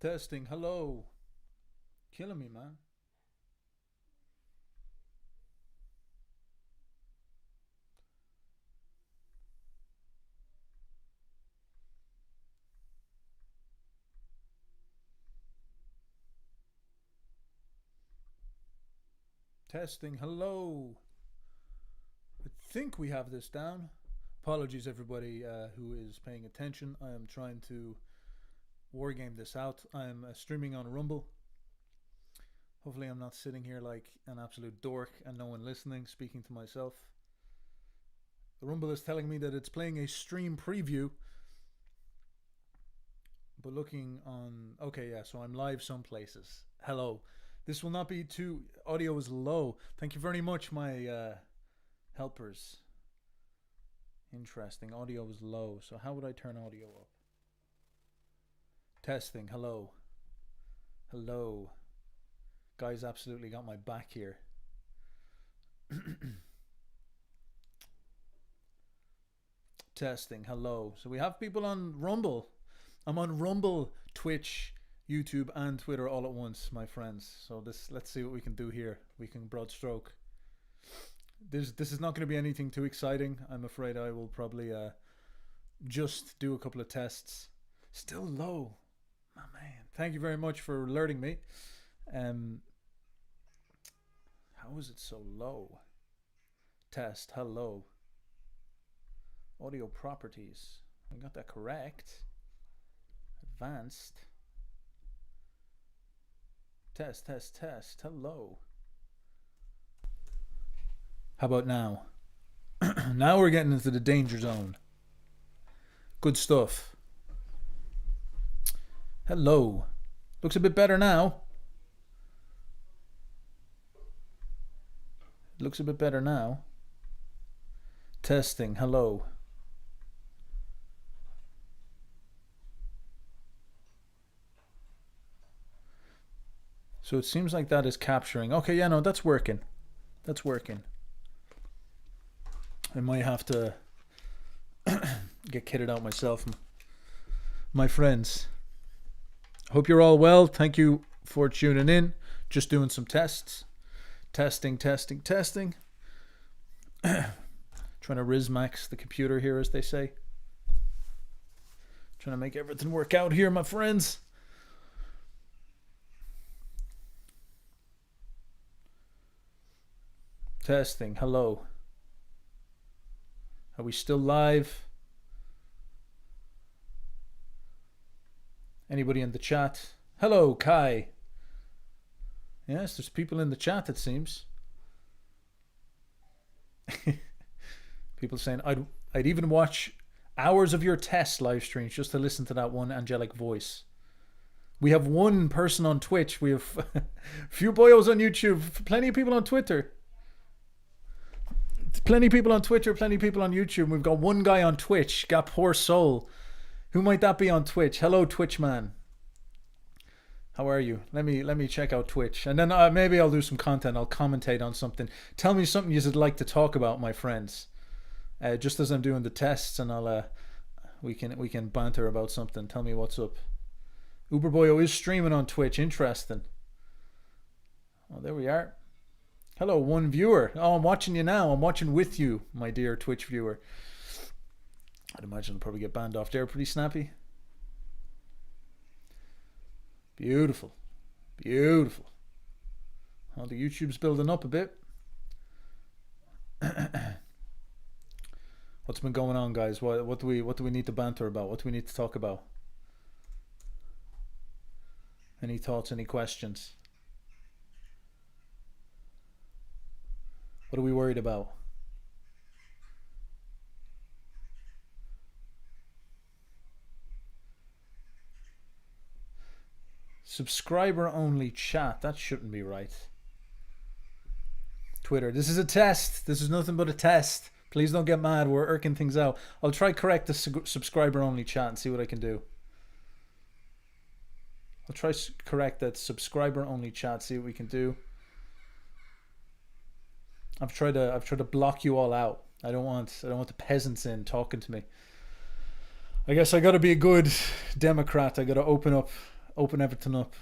Testing. Hello. Killing me, man. Testing. Hello. I think we have this down. Apologies, everybody who is paying attention. I am trying to wargame this out. I'm streaming on Rumble. Hopefully, I'm not sitting here like an absolute dork and no one listening, speaking to myself. The Rumble is telling me that it's playing a stream preview, but looking on. Okay, yeah, so I'm live some places. Hello. This will not be too. Audio is low. Thank you very much, my helpers. Interesting. Audio is low. So, how would I turn audio up? Testing. Hello. Hello. Guys absolutely got my back here. Testing. Hello. So we have people on Rumble. I'm on Rumble, Twitch, YouTube, and Twitter all at once, my friends. So let's see what we can do here. We can broad stroke. This is not going to be anything too exciting. I'm afraid I will probably just do a couple of tests. Still low. My man. Thank you very much for alerting me. How is it so low? Test. Hello. Audio properties. I got that correct. Advanced. Test, test, test. Hello. How about now? Now we're getting into the danger zone. Good stuff. Hello. Looks a bit better now. Looks a bit better now. Testing. Hello. So it seems like that is capturing. Okay, yeah, no, that's working. That's working. I might have to get kitted out myself. My friends, hope you're all well. Thank you for tuning in. Just doing some tests. Testing, testing, testing. Trying to Rizmax the computer here, as they say. Trying to make everything work out here, my friends. Testing. Hello. Are we still live? Anybody in the chat? Hello, Kai. Yes, there's people in the chat, it seems. People saying, I'd even watch hours of your test live streams just to listen to that one angelic voice. We have one person on Twitch. We have a few boyos on YouTube. Plenty of people on Twitter. Plenty of people on Twitter. Plenty of people on YouTube. We've got one guy on Twitch. Got poor soul. Who might that be on Twitch? Hello, Twitch man. How are you? Let me check out Twitch, and then maybe I'll do some content. I'll commentate on something. Tell me something you'd like to talk about, my friends. Just as I'm doing the tests, and I'll we can banter about something. Tell me what's up. Uberboyo is streaming on Twitch. Interesting. Oh, there we are. Hello, one viewer. Oh, I'm watching you now. I'm watching with you, my dear Twitch viewer. I'd imagine I'll probably get banned off there pretty snappy. Beautiful. Beautiful. Oh, the YouTube's building up a bit. What's been going on, guys? What do we need to banter about? What do we need to talk about? Any thoughts, any questions? What are we worried about? Subscriber only chat. That shouldn't be right. Twitter. This is a test. This is nothing but a test. Please don't get mad. We're irking things out. I'll try correct the subscriber only chat and see what I can do. I'll try correct that subscriber only chat. See what we can do. I've tried to block you all out. I don't want the peasants in talking to me. I guess I got to be a good Democrat. I got to open up Open everything up.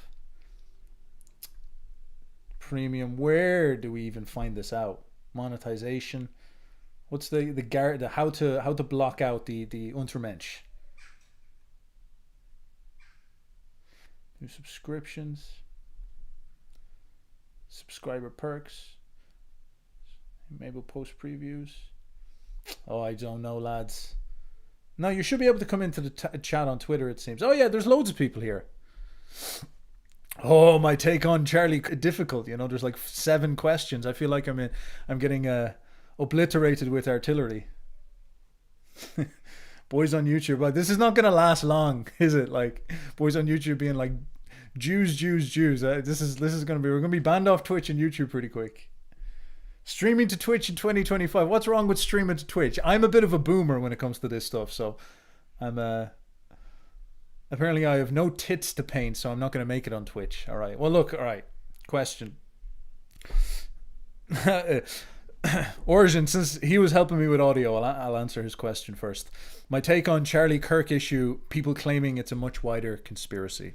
Premium. Where do we even find this out? Monetization. What's the how to block out the Untermensch? New subscriptions. Subscriber perks. Maybe post previews. Oh, I don't know, lads. No, you should be able to come into the chat on Twitter, it seems. Oh yeah, there's loads of people here. Oh, my take on Charlie, difficult. You know, there's like 7 questions. I feel like I'm getting obliterated with artillery. Boys on YouTube, like, this is not gonna last long, is it? Like, boys on YouTube being like, Jews. This is gonna be, we're gonna be banned off Twitch and YouTube pretty quick. Streaming to Twitch in 2025. What's wrong with streaming to Twitch? I'm a bit of a boomer when it comes to this stuff, so I'm apparently I have no tits to paint, so I'm not going to make it on Twitch. All right. Well, look. All right. Question. Origin, since he was helping me with audio, I'll answer his question first. My take on Charlie Kirk issue: people claiming it's a much wider conspiracy.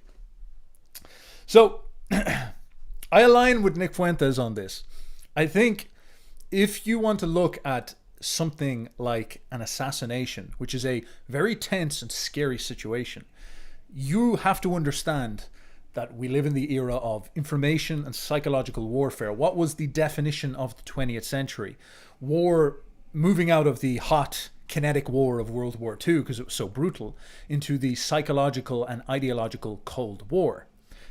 So, I align with Nick Fuentes on this. I think if you want to look at something like an assassination, which is a very tense and scary situation, you have to understand that we live in the era of information and psychological warfare. What was the definition of the 20th century? War, moving out of the hot kinetic war of World War II, because it was so brutal, into the psychological and ideological Cold War.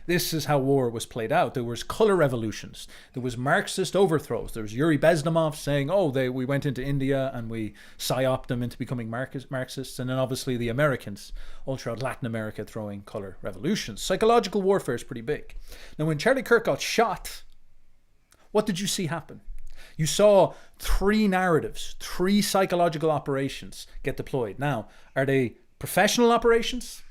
This is how war was played out. There was color revolutions. There was Marxist overthrows. There was Yuri Bezdomov saying, we went into India and we psyoped them into becoming Marxists. And then obviously the Americans all throughout Latin America throwing color revolutions. Psychological warfare is pretty big. Now, when Charlie Kirk got shot, what did you see happen? You saw 3 narratives, 3 psychological operations get deployed. Now, are they professional operations?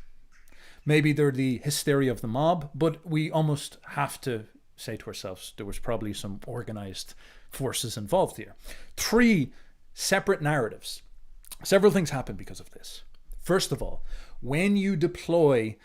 Maybe they're the hysteria of the mob, but we almost have to say to ourselves there was probably some organized forces involved here. 3 separate narratives. Several things happen because of this. First of all, when you deploy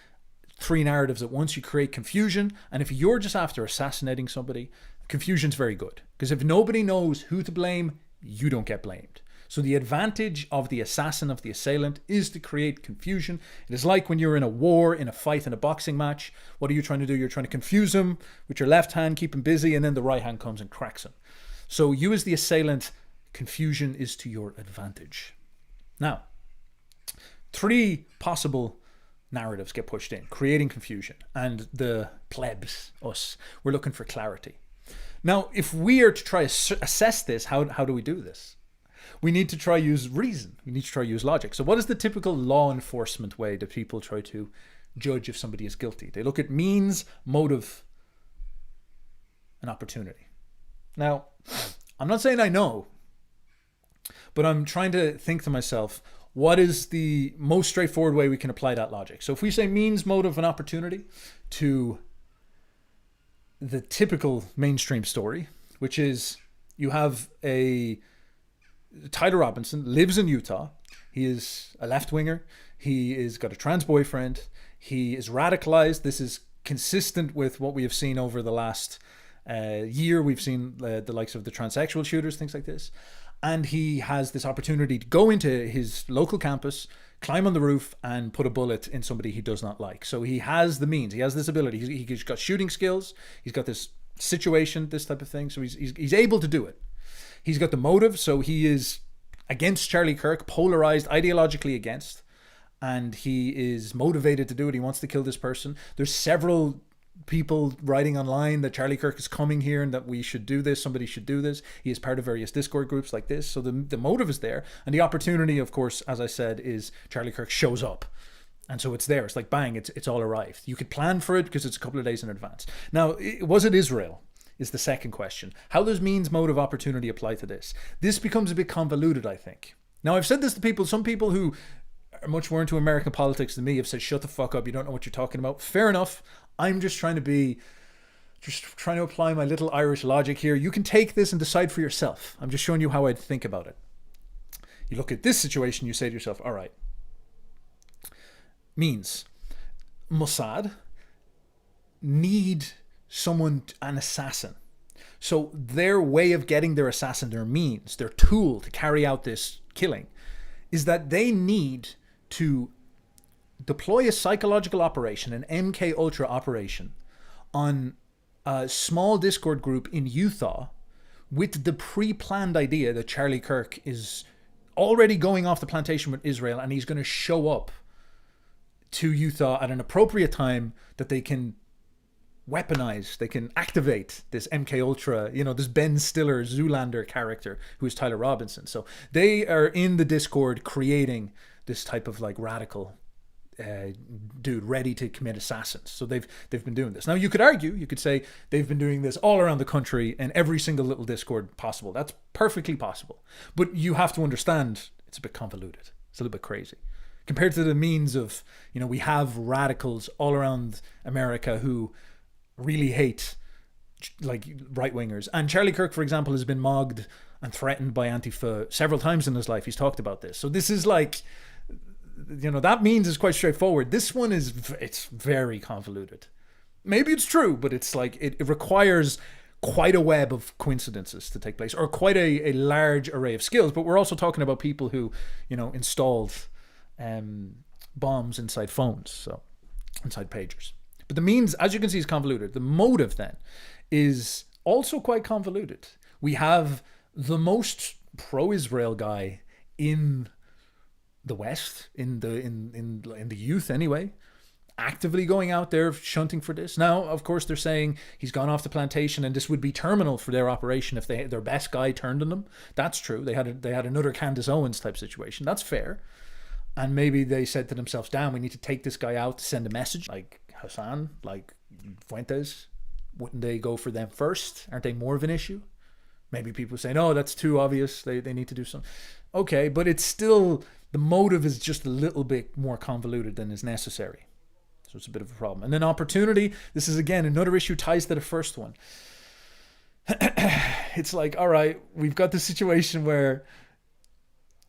3 narratives at once, you create confusion. And if you're just after assassinating somebody, confusion's very good. Because if nobody knows who to blame, you don't get blamed. So the advantage of the assassin, of the assailant, is to create confusion. It is like when you're in a war, in a fight, in a boxing match. What are you trying to do? You're trying to confuse him with your left hand, keep him busy, and then the right hand comes and cracks him. So you as the assailant, confusion is to your advantage. Now, 3 possible narratives get pushed in, creating confusion. And the plebs, us, we're looking for clarity. Now, if we are to try to assess this, how do we do this? We need to try use reason. We need to try use logic. So what is the typical law enforcement way that people try to judge if somebody is guilty? They look at means, motive, and opportunity. Now, I'm not saying I know, but I'm trying to think to myself, what is the most straightforward way we can apply that logic? So if we say means, motive, and opportunity to the typical mainstream story, which is you have Tyler Robinson lives in Utah. He is a left-winger. He is got a trans boyfriend. He is radicalized. This is consistent with what we have seen over the last year. We've seen the likes of the transsexual shooters, things like this. And he has this opportunity to go into his local campus, climb on the roof, and put a bullet in somebody he does not like. So he has the means. He has this ability. He's got shooting skills. He's got this situation, this type of thing. So he's able to do it. He's got the motive, so he is against Charlie Kirk, polarized, ideologically against, and he is motivated to do it. He wants to kill this person. There's several people writing online that Charlie Kirk is coming here and that we should do this, somebody should do this. He is part of various Discord groups like this, so the motive is there. And the opportunity, of course, as I said, is Charlie Kirk shows up. And so it's there. It's like bang, it's all arrived. You could plan for it because it's a couple of days in advance. Now, was it Israel? Is the second question. How does means, motive, opportunity apply to this? This becomes a bit convoluted, I think. Now, I've said this to people. Some people who are much more into American politics than me have said, shut the fuck up, you don't know what you're talking about. Fair enough. I'm just trying to apply my little Irish logic here. You can take this and decide for yourself. I'm just showing you how I'd think about it. You look at this situation, you say to yourself, all right, means Mossad need an assassin. So their way of getting their assassin, their means, their tool to carry out this killing, is that they need to deploy a psychological operation, an MK Ultra operation, on a small Discord group in Utah with the pre-planned idea that Charlie Kirk is already going off the plantation with Israel and he's going to show up to Utah at an appropriate time that they can weaponize, they can activate this MK Ultra, this Ben Stiller Zoolander character who is Tyler Robinson. So they are in the Discord creating this type of like radical dude ready to commit assassins. So they've been doing this. Now you could say they've been doing this all around the country in every single little Discord possible. That's perfectly possible. But you have to understand it's a bit convoluted. It's a little bit crazy. Compared to the means of, we have radicals all around America who really hate like right-wingers. And Charlie Kirk, for example, has been mocked and threatened by Antifa several times in his life. He's talked about this. So this is like, that means is quite straightforward. This one it's very convoluted. Maybe it's true, but it's like, it requires quite a web of coincidences to take place, or quite a large array of skills. But we're also talking about people who, installed bombs inside phones, so inside pagers. But the means, as you can see, is convoluted. The motive then is also quite convoluted. We have the most pro-Israel guy in the West, in the youth anyway, actively going out there shunting for this. Now, of course, they're saying he's gone off the plantation and this would be terminal for their operation if their best guy turned on them. That's true. They had another Candace Owens type situation. That's fair. And maybe they said to themselves, damn, we need to take this guy out to send a message. Like Hassan, like Fuentes, wouldn't they go for them first? Aren't they more of an issue? Maybe people say, no, that's too obvious. They need to do something. Okay, but it's still, the motive is just a little bit more convoluted than is necessary. So it's a bit of a problem. And then opportunity, this is again another issue, ties to the first one. It's like, all right, we've got this situation where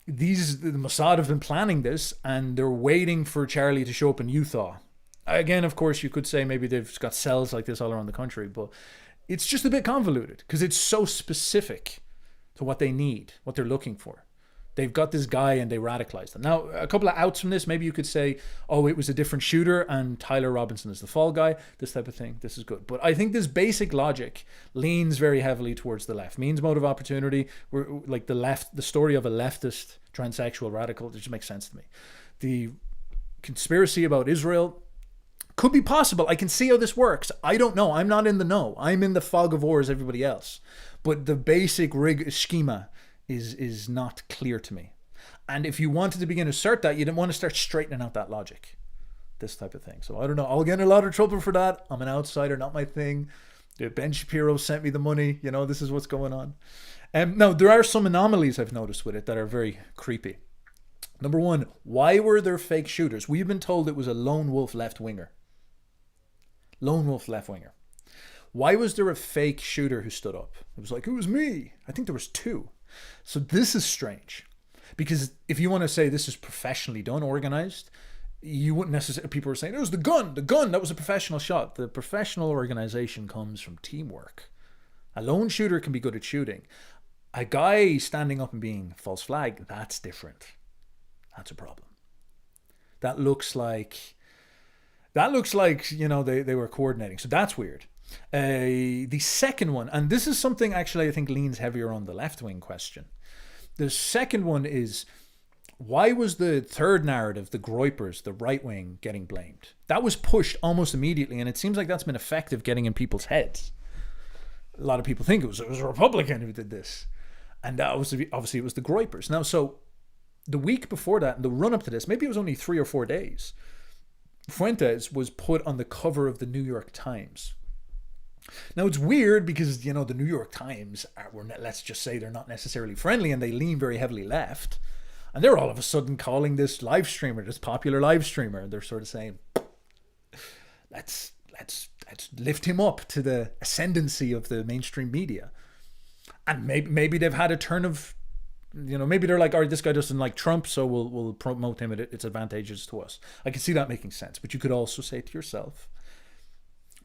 the Mossad have been planning this and they're waiting for Charlie to show up in Utah. Again, of course, you could say maybe they've got cells like this all around the country, but it's just a bit convoluted because it's so specific to what they need, what they're looking for. They've got this guy and they radicalized him. Now, a couple of outs from this, maybe you could say, oh, it was a different shooter and Tyler Robinson is the fall guy, this type of thing. This is good. But I think this basic logic leans very heavily towards the left. Means, motive, opportunity. We're like the left, the story of a leftist transsexual radical, it just makes sense to me. The conspiracy about Israel could be possible. I can see how this works. I don't know. I'm not in the know. I'm in the fog of war as everybody else. But the basic schema is not clear to me. And if you wanted to begin to assert that, you didn't want to start straightening out that logic. This type of thing. So I don't know. I'll get in a lot of trouble for that. I'm an outsider, not my thing. Ben Shapiro sent me the money. This is what's going on. Now, there are some anomalies I've noticed with it that are very creepy. Number one, why were there fake shooters? We've been told it was a lone wolf left-winger. Lone wolf left-winger. Why was there a fake shooter who stood up? It was like, it was me. I think there was two. So this is strange. Because if you want to say this is professionally done, organized, you wouldn't necessarily, people were saying, it was the gun, that was a professional shot. The professional organization comes from teamwork. A lone shooter can be good at shooting. A guy standing up and being false flag, that's different. That's a problem. That looks like, they were coordinating. So that's weird. The second one, and this is something actually I think leans heavier on the left-wing question. The second one is, why was the third narrative, the Groypers, the right wing, getting blamed? That was pushed almost immediately, and it seems like that's been effective getting in people's heads. A lot of people think it was a Republican who did this. And that was, obviously it was the Groypers. Now, so the week before that, the run-up to this, maybe it was only 3 or 4 days, Fuentes was put on the cover of the New York Times. Now, it's weird because, the New York Times, let's just say they're not necessarily friendly and they lean very heavily left. And they're all of a sudden calling this live streamer, this popular live streamer. They're sort of saying, let's lift him up to the ascendancy of the mainstream media. And maybe they've had a turn of, maybe they're like, all right, this guy doesn't like Trump, so we'll promote him. It's advantageous to us. I can see that making sense. But you could also say to yourself,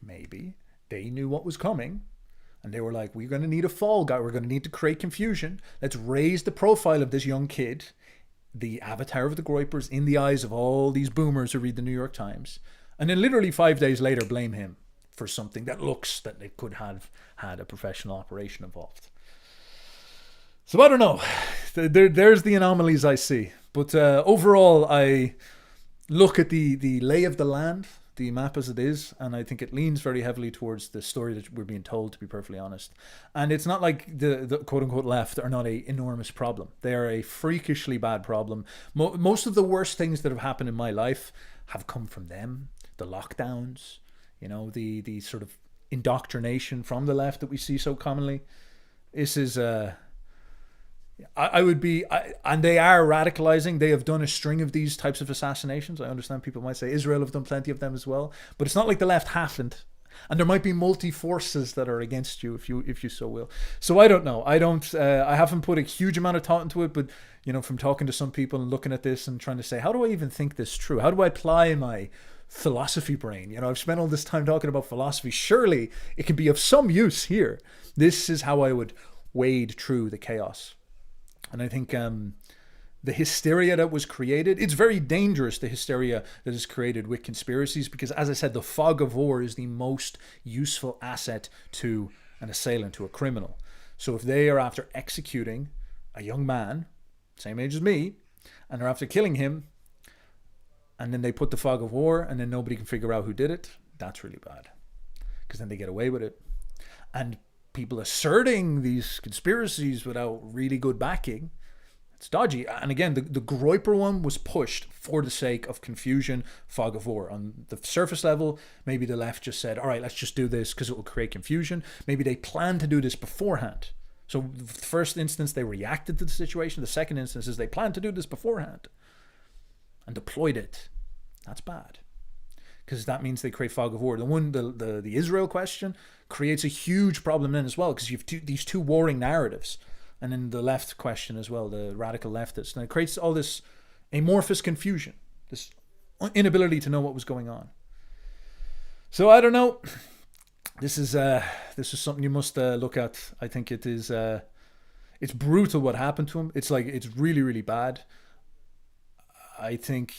maybe they knew what was coming, and they were like, we're going to need a fall guy. We're going to need to create confusion. Let's raise the profile of this young kid, the avatar of the Groypers, in the eyes of all these boomers who read the New York Times. And then literally 5 days later, blame him for something that looks that it could have had a professional operation involved. So I don't know. There's the anomalies I see. But overall, I look at the lay of the land, the map as it is, and I think it leans very heavily towards the story that we're being told, to be perfectly honest. And it's not like the quote-unquote left are not an enormous problem. They are a freakishly bad problem. Most of the worst things that have happened in my life have come from them. The lockdowns, the sort of indoctrination from the left that we see so commonly. This is... and they are radicalizing. They have done a string of these types of assassinations. I understand people might say Israel have done plenty of them as well, but it's not like the left haven't. And there might be multi forces that are against you, if you so will. So I don't know. I haven't put a huge amount of thought into it, but from talking to some people and looking at this and trying to say, how do I even think this through? How do I apply my philosophy brain? I've spent all this time talking about philosophy. Surely it can be of some use here. This is how I would wade through the chaos. And I think the hysteria that was created, it's very dangerous, the hysteria that is created with conspiracies, because as I said, the fog of war is the most useful asset to an assailant, to a criminal. So if they are after executing a young man, same age as me, and they're after killing him, and then they put the fog of war, and then nobody can figure out who did it, that's really bad. Because then they get away with it. And people asserting these conspiracies without really good backing, it's dodgy. And again, the Groyper one was pushed for the sake of confusion, fog of war. On the surface level, maybe the left just said, all right, let's just do this because it will create confusion. Maybe they planned to do this beforehand. So the first instance, they reacted to the situation. The second instance is they planned to do this beforehand and deployed it. That's bad, because that means they create fog of war. The Israel question creates a huge problem then as well, because you have these two warring narratives, and then the left question as well, the radical leftists, and it creates all this amorphous confusion, this inability to know what was going on. So I don't know. This is something you must look at. I think it is. It's brutal what happened to him. It's really, really bad. I think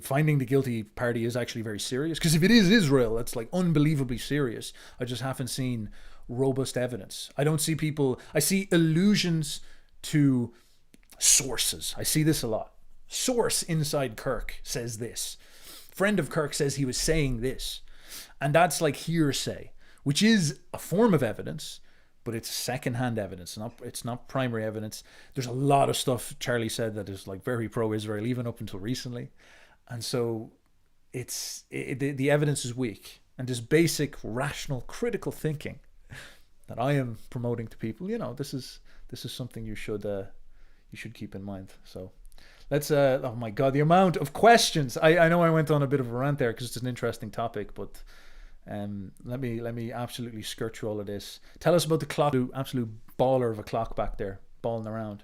finding the guilty party is actually very serious, because if it is Israel, that's unbelievably serious. I just haven't seen robust evidence. I don't see people. I see allusions to sources. I see this a lot. Source inside Kirk says this. Friend of Kirk says he was saying this. And that's like hearsay, which is a form of evidence, but it's secondhand evidence. It's not primary evidence. There's a lot of stuff Charlie said that is very pro-Israel, even up until recently. And so the evidence is weak. And this basic, rational, critical thinking that I am promoting to people, this is something you should keep in mind. So let's oh my God, the amount of questions. I know I went on a bit of a rant there because it's an interesting topic, but let me absolutely skirt through all of this. Tell us about the clock, absolute baller of a clock back there, balling around.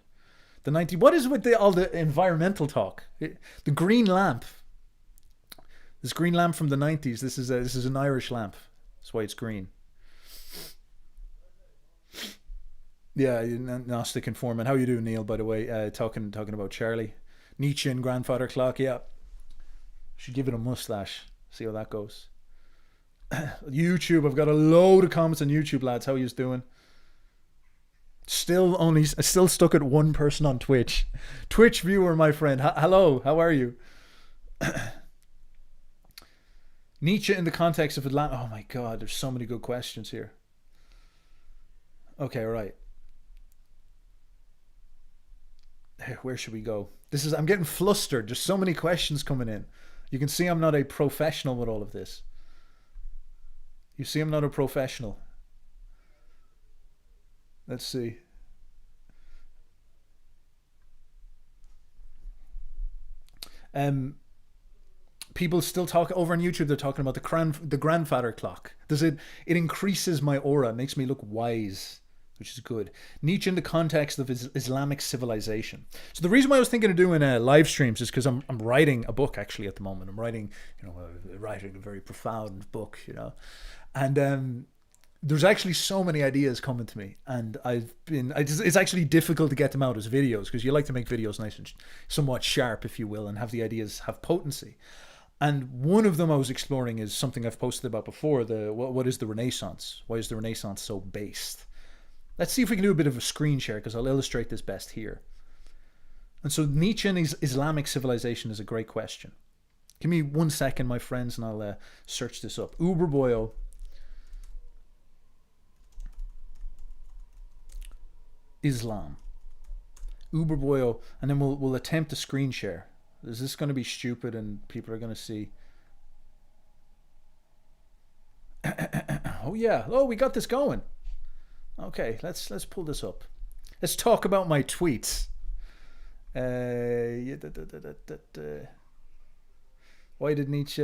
The 90. What is with all the environmental talk? The green lamp. This green lamp from the 90s. This is an Irish lamp. That's why it's green. Yeah, Gnostic informant. How you doing, Neil? By the way, talking about Charlie, Nietzsche and grandfather clock. Yeah, should give it a mustache. See how that goes. YouTube. I've got a load of comments on YouTube, lads. How you doing? Still stuck at one person on Twitch. Twitch viewer, my friend. Hello, how are you? Nietzsche in the context of Atlanta. Oh my God, there's so many good questions here. Okay, right. Where should we go? I'm getting flustered. There's so many questions coming in. You can see I'm not a professional with all of this. You see I'm not a professional. Let's see. People still talk over on YouTube. They're talking about the grandfather clock. It increases my aura, makes me look wise. which is good. Nietzsche in the context of Islamic civilization. So the reason why I was thinking of doing live streams is because I'm writing a book actually at the moment. I'm writing, writing a very profound book, and there's actually so many ideas coming to me, and it's actually difficult to get them out as videos because you like to make videos nice and somewhat sharp, if you will, and have the ideas have potency. And one of them I was exploring is something I've posted about before, what is the Renaissance? Why is the Renaissance so based? Let's see if we can do a bit of a screen share because I'll illustrate this best here. And so Nietzsche and Islamic civilization is a great question. Give me 1 second, my friends, and I'll search this up. Uberboyo. Islam. Uberboyo, and then we'll attempt a screen share. Is this going to be stupid and people are going to see? Oh yeah. Oh, we got this going. Okay, let's pull this up. Let's talk about my tweets. Why did Nietzsche?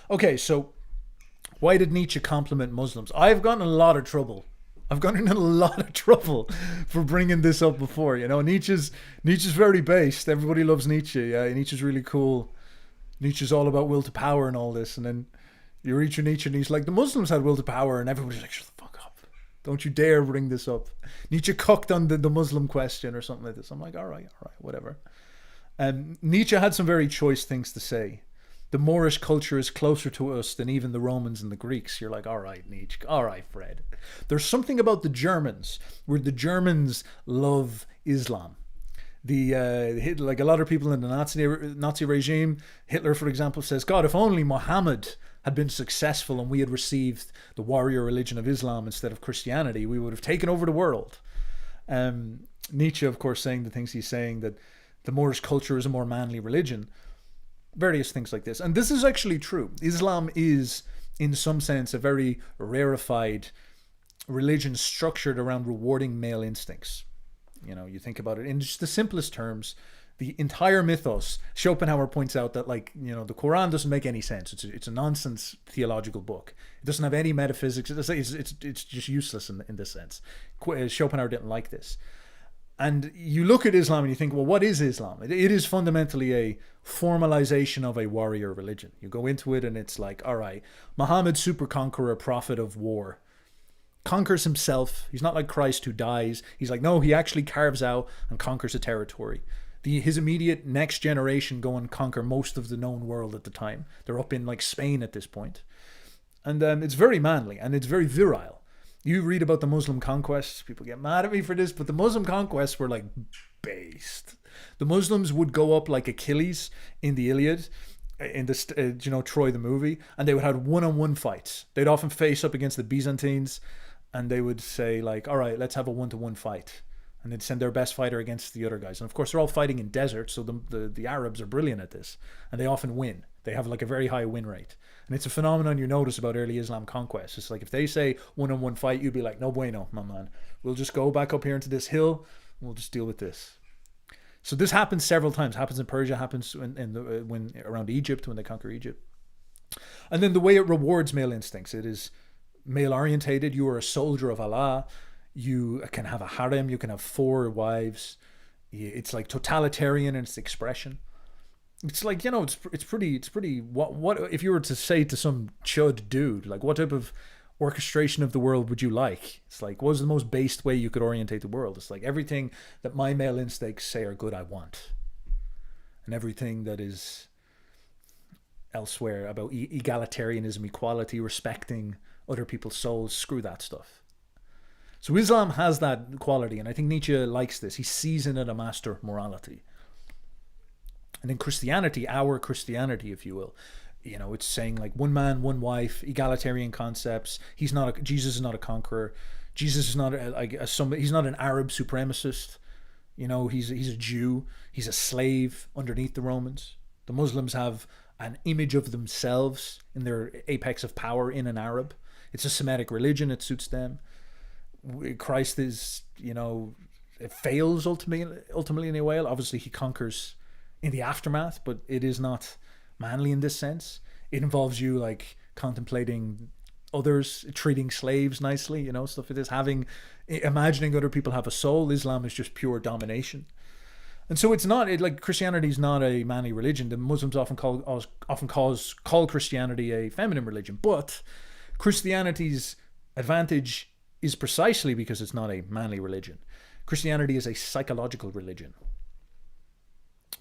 Okay, so why did Nietzsche compliment Muslims? I've gotten in a lot of trouble for bringing this up before. Nietzsche's very based. Everybody loves Nietzsche. Yeah, Nietzsche's really cool. Nietzsche's all about will to power and all this. And then you reach Nietzsche and he's like, the Muslims had will to power, and everybody's like, shut the fuck up. Don't you dare bring this up. Nietzsche cooked on the Muslim question or something like this. I'm like, all right, whatever. Nietzsche had some very choice things to say. The Moorish culture is closer to us than even the Romans and the Greeks. You're like, all right, Nietzsche. All right, Fred. There's something about the Germans where the Germans love Islam. Like a lot of people in the Nazi regime, Hitler, for example, says, God, if only Muhammad had been successful and we had received the warrior religion of Islam instead of Christianity, we would have taken over the world. Nietzsche, of course, saying the things he's saying, that the Moorish culture is a more manly religion. Various things like this. And this is actually true. Islam is, in some sense, a very rarefied religion structured around rewarding male instincts. You think about it in just the simplest terms. The entire mythos, Schopenhauer points out that, the Quran doesn't make any sense. It's a nonsense theological book. It doesn't have any metaphysics. It's just useless in this sense. Schopenhauer didn't like this. And you look at Islam and you think, well, what is Islam? It is fundamentally a formalization of a warrior religion. You go into it and it's like, all right, Muhammad, super conqueror, prophet of war, conquers himself. He's not like Christ who dies. He's like, no, he actually carves out and conquers a territory. His immediate next generation go and conquer most of the known world at the time. They're up in Spain at this point. And it's very manly and it's very virile. You read about the Muslim conquests, people get mad at me for this, but the Muslim conquests were based. The Muslims would go up like Achilles in the Iliad, in the Troy the movie, and they would have one-on-one fights. They'd often face up against the Byzantines, and they would say all right, let's have a one-to-one fight. And they'd send their best fighter against the other guys. And of course, they're all fighting in deserts, so the Arabs are brilliant at this, and they often win. They have a very high win rate. And it's a phenomenon you notice about early Islam conquests. It's like if they say one-on-one fight, you'd be like, no bueno, my man. We'll just go back up here into this hill, and we'll just deal with this. So this happens several times. Happens in Persia, happens when around Egypt, when they conquer Egypt. And then the way it rewards male instincts, it is male-orientated. You are a soldier of Allah. You can have a harem. You can have 4 wives. It's totalitarian in its expression. It's it's pretty. What if you were to say to some chud dude, what type of orchestration of the world would you like? It's what was the most based way you could orientate the world? It's everything that my male instincts say are good, I want, and everything that is elsewhere about egalitarianism, equality, respecting other people's souls, screw that stuff. So Islam has that quality, and I think Nietzsche likes this. He sees in it a master morality. And in Christianity, our Christianity, if you will, it's saying one man, one wife, egalitarian concepts. Jesus is not a conqueror. Jesus is not he's not an Arab supremacist. He's a Jew. He's a slave underneath the Romans. The Muslims have an image of themselves in their apex of power in an Arab. It's a Semitic religion. It suits them. Christ is, it fails ultimately in a way. Obviously, he conquers in the aftermath, but it is not manly in this sense. It involves you contemplating others, treating slaves nicely, stuff like this, imagining other people have a soul. Islam is just pure domination. And so it's not like Christianity is not a manly religion. The Muslims often call Christianity a feminine religion, but Christianity's advantage is precisely because it's not a manly religion. Christianity is a psychological religion.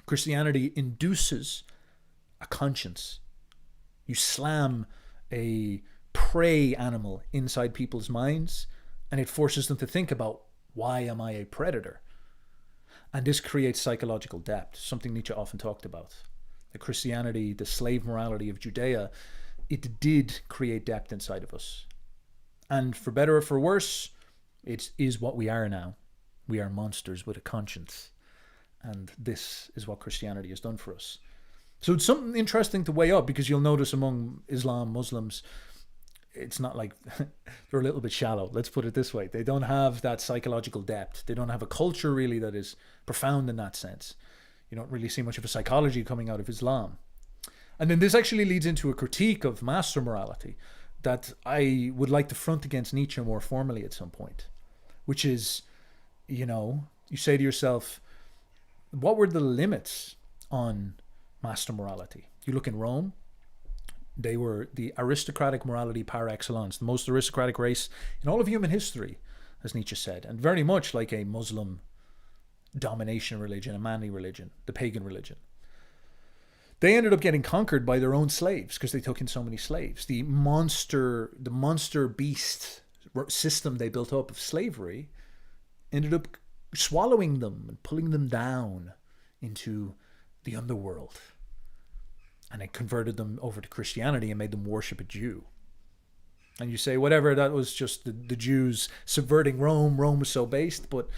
Christianity induces a conscience. You slam a prey animal inside people's minds, and it forces them to think about, why am I a predator? And this creates psychological depth, something Nietzsche often talked about. The Christianity, the slave morality of Judea, it did create depth inside of us. And for better or for worse, it is what we are now. We are monsters with a conscience. And this is what Christianity has done for us. So it's something interesting to weigh up, because you'll notice among Islam, Muslims, it's not like they're a little bit shallow. Let's put it this way. They don't have that psychological depth. They don't have a culture really that is profound in that sense. You don't really see much of a psychology coming out of Islam. And then this actually leads into a critique of master morality that I would like to front against Nietzsche more formally at some point, which is, you say to yourself, what were the limits on master morality? You look in Rome, they were the aristocratic morality par excellence, the most aristocratic race in all of human history, as Nietzsche said, and very much like a Muslim domination religion, a manly religion, the pagan religion. They ended up getting conquered by their own slaves because they took in so many slaves. The monster beast system they built up of slavery ended up swallowing them and pulling them down into the underworld. And it converted them over to Christianity and made them worship a Jew. And you say, whatever, that was just the Jews subverting Rome. Rome was so based. But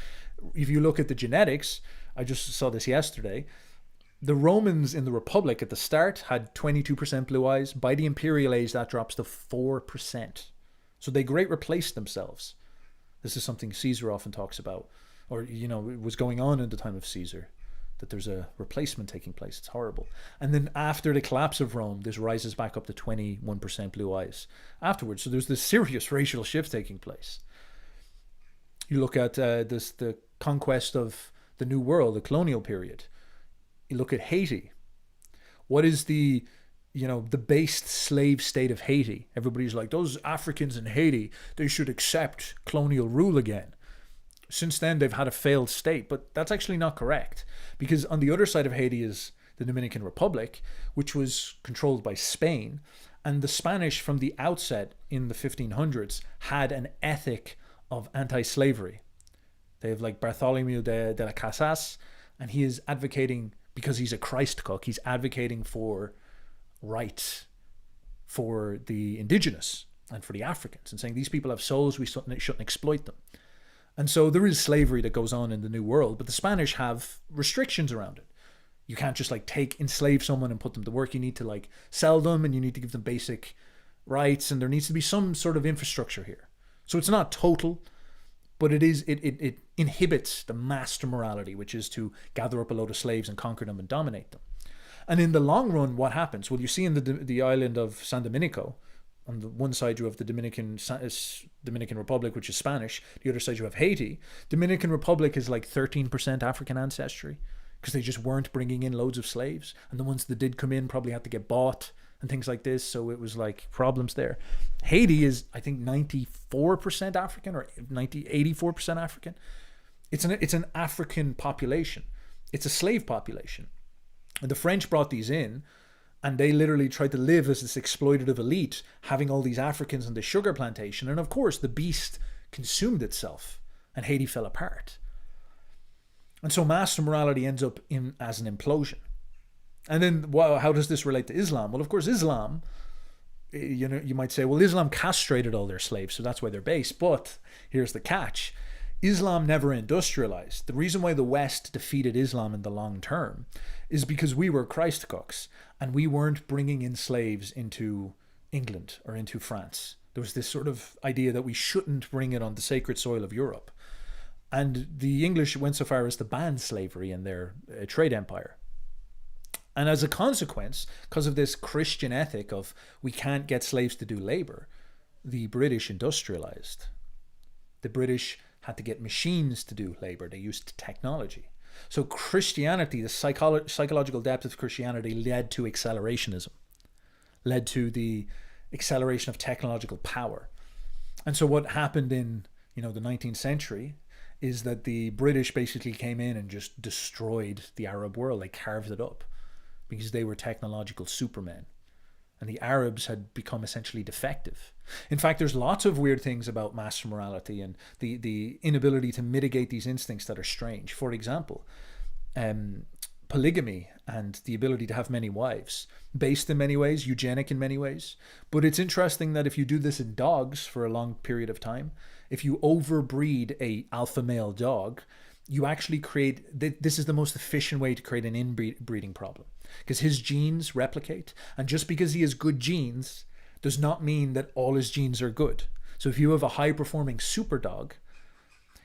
if you look at the genetics, I just saw this yesterday, the Romans in the Republic at the start had 22% blue eyes. By the imperial age, that drops to 4%. So they great replaced themselves. This is something Caesar often talks about, or, it was going on in the time of Caesar, that there's a replacement taking place. It's horrible. And then after the collapse of Rome, this rises back up to 21% blue eyes afterwards. So there's this serious racial shift taking place. You look at the conquest of the New World, the colonial period. You look at Haiti. What is the based slave state of Haiti? Everybody's like, those Africans in Haiti, they should accept colonial rule again. Since then, they've had a failed state, but that's actually not correct, because on the other side of Haiti is the Dominican Republic, which was controlled by Spain, and the Spanish from the outset in the 1500s had an ethic of anti-slavery. They have like Bartholomew de las Casas, and he is advocating, because he's a Christ cook, he's advocating for rights for the indigenous and for the Africans, and saying these people have souls, we shouldn't exploit them. And so there is slavery that goes on in the New World, but the Spanish have restrictions around it. You can't just enslave someone and put them to work. You need to sell them, and you need to give them basic rights, and there needs to be some sort of infrastructure here. So it's not total, but it inhibits the master morality, which is to gather up a load of slaves and conquer them and dominate them. And in the long run, what happens? Well, you see in the island of San Domenico, on the one side you have the Dominican Republic, which is Spanish. The other side you have Haiti. Dominican Republic is like 13% African ancestry, because they just weren't bringing in loads of slaves. And the ones that did come in probably had to get bought and things like this. So it was like problems there. Haiti is, I think, 94% African, or 84% African. It's an African population. It's a slave population. And the French brought these in, and they literally tried to live as this exploitative elite, having all these Africans on the sugar plantation. And of course, the beast consumed itself, and Haiti fell apart. And so master morality ends up as an implosion. And then, how does this relate to Islam? Well, of course, Islam, you might say, well, Islam castrated all their slaves, so that's why they're based. But here's the catch. Islam never industrialized. The reason why the West defeated Islam in the long term is because we were Christ cooks, and we weren't bringing in slaves into England or into France. There was this sort of idea that we shouldn't bring it on the sacred soil of Europe. And the English went so far as to ban slavery in their trade empire. And as a consequence, because of this Christian ethic of we can't get slaves to do labor, the British industrialized, the British had to get machines to do labor. They used technology. So Christianity, the psychological depth of Christianity led to accelerationism, led to the acceleration of technological power. And so what happened in, the 19th century is that the British basically came in and just destroyed the Arab world. They carved it up because they were technological supermen. And the Arabs had become essentially defective. In fact, there's lots of weird things about mass morality and the inability to mitigate these instincts that are strange. For example, polygamy and the ability to have many wives, based in many ways, eugenic in many ways. But it's interesting that if you do this in dogs for a long period of time, if you overbreed a alpha male dog, you actually create, this is the most efficient way to create an inbreeding problem, because his genes replicate, and just because he has good genes does not mean that all his genes are good. So if you have a high performing super dog,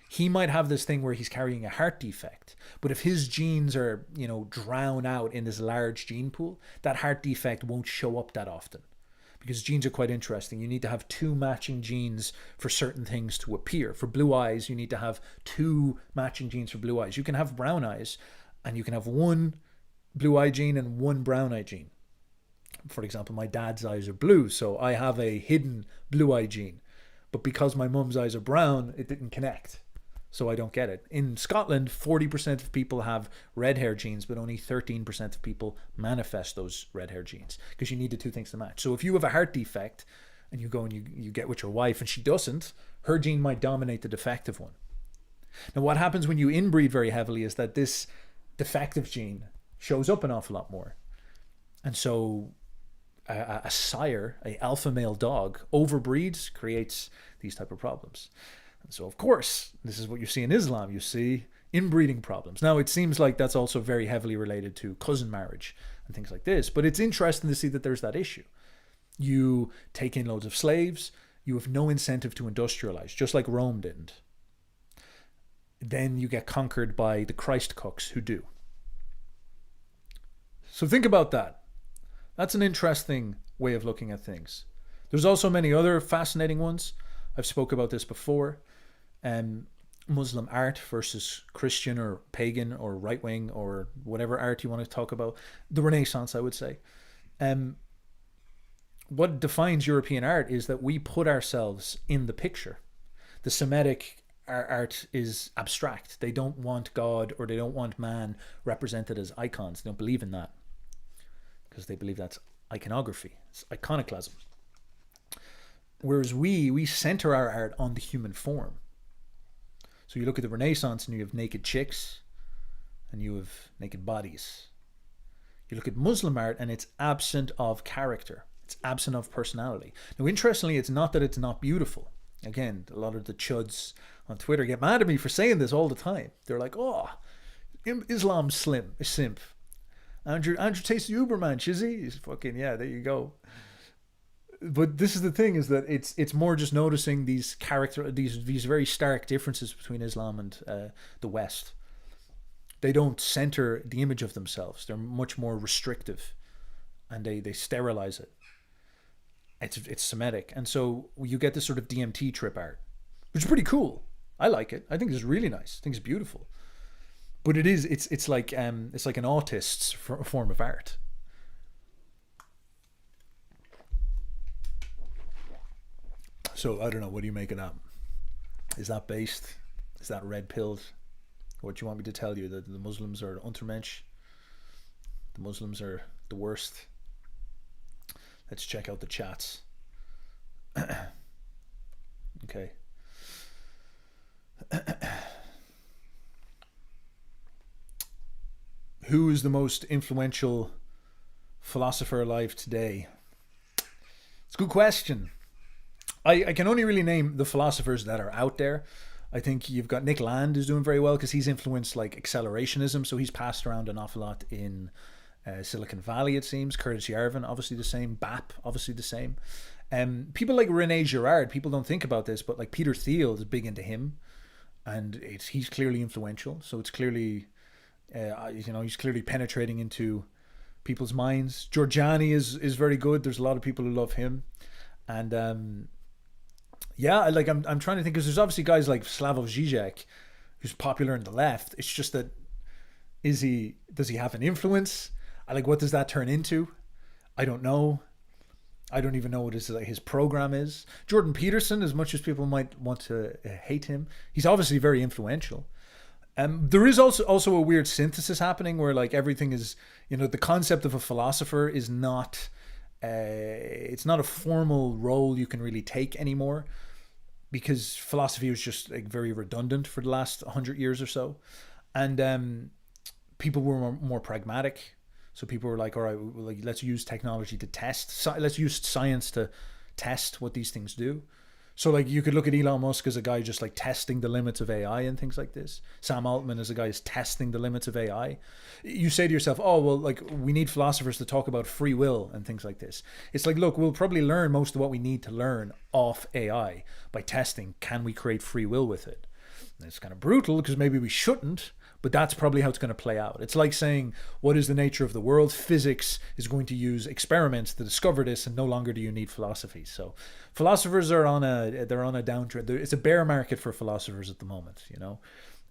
he might have this thing where he's carrying a heart defect, but if his genes are, drowned out in this large gene pool, that heart defect won't show up that often. Because genes are quite interesting. You need to have two matching genes for certain things to appear. For blue eyes, you need to have two matching genes for blue eyes. You can have brown eyes, and you can have one blue eye gene and one brown eye gene. For example, my dad's eyes are blue, so I have a hidden blue eye gene. But because my mum's eyes are brown, it didn't connect. So I don't get it. In Scotland, 40% of people have red hair genes, but only 13% of people manifest those red hair genes, because you need the two things to match. So if you have a heart defect and you go and you get with your wife and she doesn't, her gene might dominate the defective one. Now what happens when you inbreed very heavily is that this defective gene shows up an awful lot more. And so a sire, a alpha male dog, overbreeds, creates these type of problems. And so, of course, this is what you see in Islam. You see inbreeding problems. Now, it seems like that's also very heavily related to cousin marriage and things like this. But it's interesting to see that there's that issue. You take in loads of slaves. You have no incentive to industrialize, just like Rome didn't. Then you get conquered by the Christ cooks who do. So think about that. That's an interesting way of looking at things. There's also many other fascinating ones. I've spoke about this before. Muslim art versus Christian or pagan or right-wing or whatever art you want to talk about. The Renaissance, I would say. What defines European art is that we put ourselves in the picture. The Semitic art is abstract. They don't want God or they don't want man represented as icons. They don't believe in that because they believe that's iconography. It's iconoclasm. Whereas we center our art on the human form. So you look at the Renaissance and you have naked chicks and you have naked bodies. You look at Muslim art and it's absent of character. It's absent of personality. Now, interestingly, it's not that it's not beautiful. Again, a lot of the chuds on Twitter get mad at me for saying this all the time. They're like, oh, Islam's a simp. Andrew takes the Uberman, Shizzy. He's fucking, yeah, there you go. But this is the thing, is that it's more just noticing these very stark differences between Islam and the West. They don't center the image of themselves. They're much more restrictive, and they sterilize it. It's Semitic, and so you get this sort of DMT trip art, which is pretty cool. I like it. I think it's really nice. I think it's beautiful. But it's like an autist's form of art. So I don't know. What do you make of that? Is that based? Is that red pilled? What do you want me to tell you? That the Muslims are Untermensch? The Muslims are the worst? Let's check out the chats. Okay. Who is the most influential philosopher alive today? It's a good question. I can only really name the philosophers that are out there. I think you've got Nick Land, who's doing very well because he's influenced like accelerationism, so he's passed around an awful lot in Silicon Valley, it seems. Curtis Yarvin, obviously the same. BAP, obviously the same. People like Rene Girard, people don't think about this, but like Peter Thiel is big into him, and he's clearly influential. So it's clearly, he's clearly penetrating into people's minds. Giorgiani is very good. There's a lot of people who love him, and Yeah, like I'm trying to think because there's obviously guys like Slavoj Žižek, who's popular in the left. It's just that does he have an influence? I like what does that turn into? I don't know. I don't even know what his program is. Jordan Peterson, as much as people might want to hate him, he's obviously very influential. There is also a weird synthesis happening where like everything is, the concept of a philosopher is not, it's not a formal role you can really take anymore, because philosophy was just like very redundant for the last 100 years or so, and people were more pragmatic. So people were like, all right, like let's use technology to test. Let's use science to test what these things do. So like you could look at Elon Musk as a guy just like testing the limits of AI and things like this. Sam Altman as a guy is testing the limits of AI. You say to yourself, oh well, like we need philosophers to talk about free will and things like this. It's like, look, we'll probably learn most of what we need to learn off AI by testing. Can we create free will with it? And it's kind of brutal because maybe we shouldn't, but that's probably how it's going to play out. It's like saying, what is the nature of the world? Physics is going to use experiments to discover this, and no longer do you need philosophy. So philosophers are on a downtrend. It's a bear market for philosophers at the moment,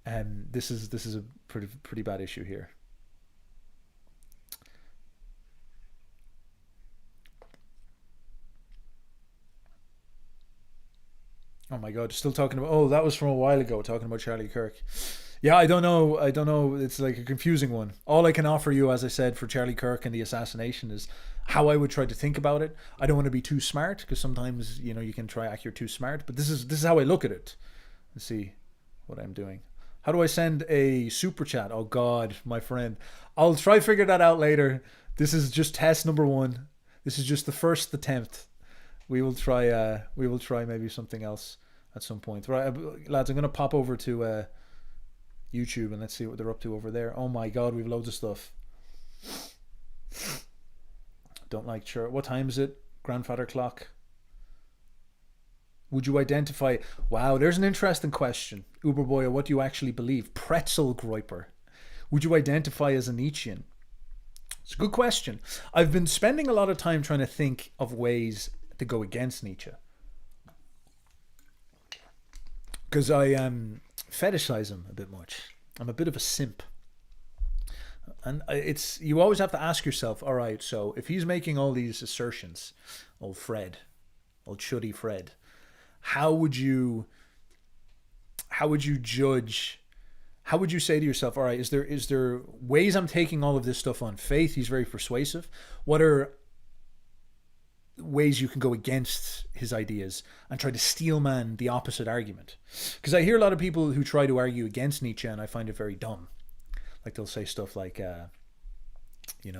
and this is a pretty bad issue here. Oh my God, still talking about, oh, that was from a while ago, talking about Charlie Kirk. Yeah, I don't know. I don't know. It's like a confusing one. All I can offer you, as I said, for Charlie Kirk and the assassination is how I would try to think about it. I don't want to be too smart because sometimes, you can try act you're too smart, but this is how I look at it. Let's see what I'm doing. How do I send a super chat? Oh God, my friend. I'll try to figure that out later. This is just test number one. This is just the first attempt. We will try maybe something else at some point. Right, lads, I'm gonna pop over to YouTube and let's see what they're up to over there. Oh my God, we've loads of stuff. Don't like church. What time is it? Grandfather clock. Would you identify? Wow, there's an interesting question. Uberboyo, what do you actually believe? Pretzel Groiper. Would you identify as a Nietzschean? It's a good question. I've been spending a lot of time trying to think of ways to go against Nietzsche, because I fetishize him a bit much. I'm a bit of a simp, and it's, you always have to ask yourself, all right, so if he's making all these assertions, old shuddy Fred, how would you judge? How would you say to yourself, all right, is there ways I'm taking all of this stuff on faith? He's very persuasive. What are ways you can go against his ideas and try to steelman the opposite argument? Because I hear a lot of people who try to argue against Nietzsche, and I find it very dumb. Like they'll say stuff like, he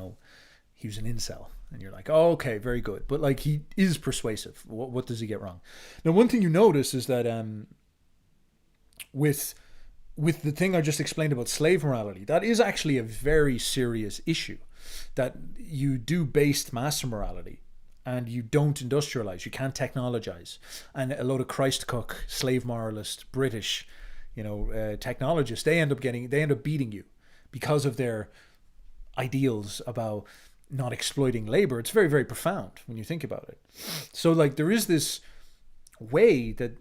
was an incel, and you're like, oh, okay, very good, but like he is persuasive. What does he get wrong? Now, one thing you notice is that with the thing I just explained about slave morality, that is actually a very serious issue. That you do based master morality, and you don't industrialize, you can't technologize. And a load of Christ cook, slave moralist, British, technologists, they end up beating you because of their ideals about not exploiting labor. It's very, very profound when you think about it. So like there is this way that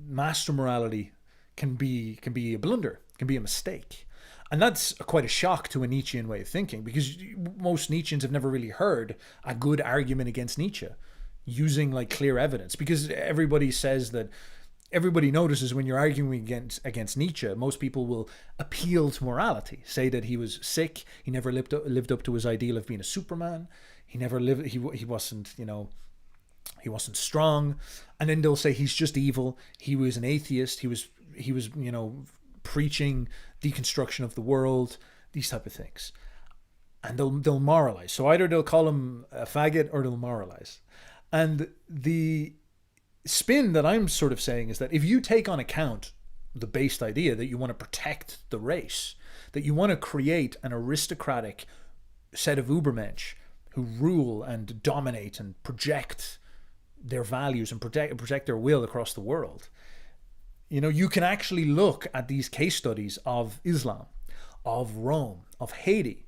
master morality can be a blunder, can be a mistake. And that's quite a shock to a Nietzschean way of thinking, because most Nietzscheans have never really heard a good argument against Nietzsche using like clear evidence, because everybody says that, everybody notices when you're arguing against Nietzsche, most people will appeal to morality, say that he was sick, he never lived up to his ideal of being a Superman, he wasn't, he wasn't strong, and then they'll say he's just evil, he was an atheist, he was preaching deconstruction of the world, these type of things. And they'll moralize. So either they'll call him a faggot or they'll moralize. And the spin that I'm sort of saying is that if you take on account the based idea that you want to protect the race, that you want to create an aristocratic set of Ubermensch who rule and dominate and project their values and project their will across the world, you can actually look at these case studies of Islam, of Rome, of Haiti,